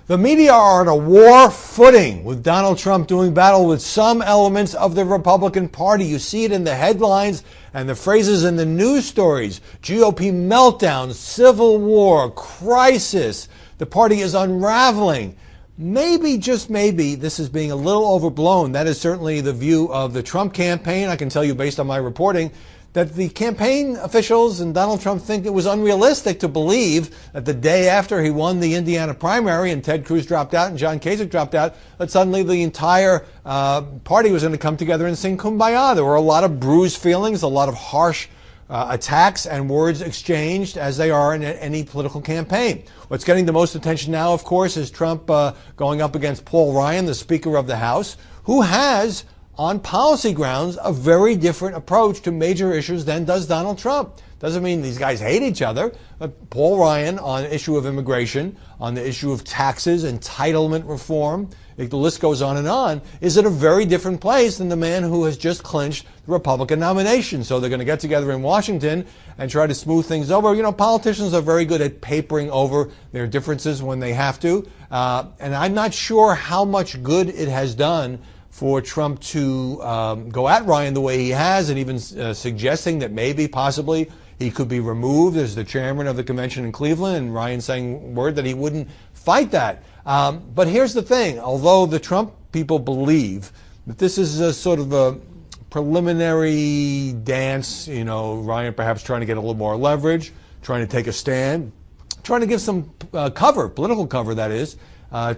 The media are on a war footing with Donald Trump doing battle with some elements of the Republican Party. You see it in the headlines and the phrases in the news stories. GOP meltdown, civil war, crisis. The party is unraveling. Maybe, just maybe, this is being a little overblown. That is certainly the view of the Trump campaign. I can tell you based on my reporting that the campaign officials and Donald Trump think it was unrealistic to believe that the day after he won the Indiana primary and Ted Cruz dropped out and John Kasich dropped out, that suddenly the entire party was going to come together and sing Kumbaya. There were a lot of bruised feelings, a lot of harsh attacks and words exchanged, as they are in any political campaign. What's getting the most attention now, of course, is Trump going up against Paul Ryan, the Speaker of the House, who has, on policy grounds, a very different approach to major issues than does Donald Trump. Doesn't mean these guys hate each other. But Paul Ryan, on the issue of immigration, on the issue of taxes, entitlement reform, the list goes on, is at a very different place than the man who has just clinched the Republican nomination. So they're going to get together in Washington and try to smooth things over. You know, politicians are very good at papering over their differences when they have to. And I'm not sure how much good it has done for Trump to go at Ryan the way he has, and even suggesting that maybe, possibly, he could be removed as the chairman of the convention in Cleveland, and Ryan saying word that he wouldn't fight that. But here's the thing. Although the Trump people believe that this is a sort of a preliminary dance, you know, Ryan perhaps trying to get a little more leverage, trying to take a stand, trying to give some cover, political cover that is,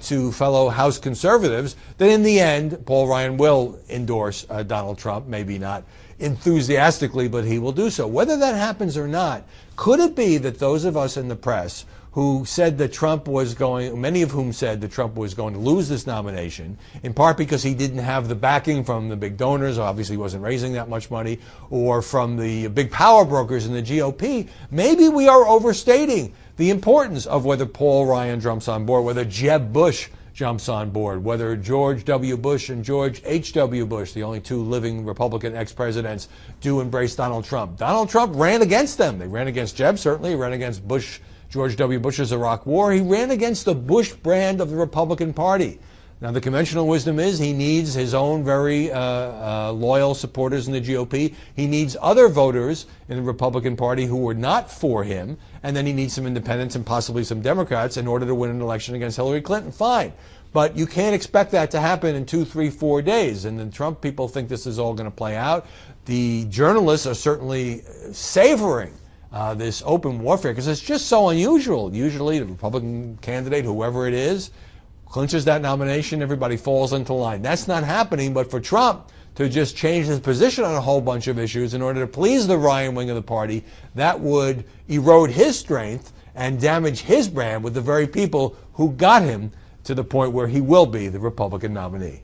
to fellow House conservatives, that in the end, Paul Ryan will endorse Donald Trump, maybe not enthusiastically, but he will do so. Whether that happens or not, could it be that those of us in the press who said that Trump was going, many of whom said that Trump was going to lose this nomination, in part because he didn't have the backing from the big donors, obviously wasn't raising that much money, or from the big power brokers in the GOP, maybe we are overstating the importance of whether Paul Ryan jumps on board, whether Jeb Bush jumps on board, whether George W. Bush and George H.W. Bush, the only two living Republican ex-presidents, do embrace Donald Trump. Donald Trump ran against them. They ran against Jeb, certainly. He ran against Bush, George W. Bush's Iraq War. He ran against the Bush brand of the Republican Party. Now, the conventional wisdom is he needs his own very loyal supporters in the GOP. He needs other voters in the Republican Party who were not for him, and then he needs some independents and possibly some Democrats in order to win an election against Hillary Clinton. Fine. But you can't expect that to happen in 2, 3, 4 days. And the Trump people think this is all going to play out. The journalists are certainly savoring this open warfare because it's just so unusual. Usually the Republican candidate, whoever it is, clinches that nomination, everybody falls into line. That's not happening, but for Trump to just change his position on a whole bunch of issues in order to please the Ryan wing of the party, that would erode his strength and damage his brand with the very people who got him to the point where he will be the Republican nominee.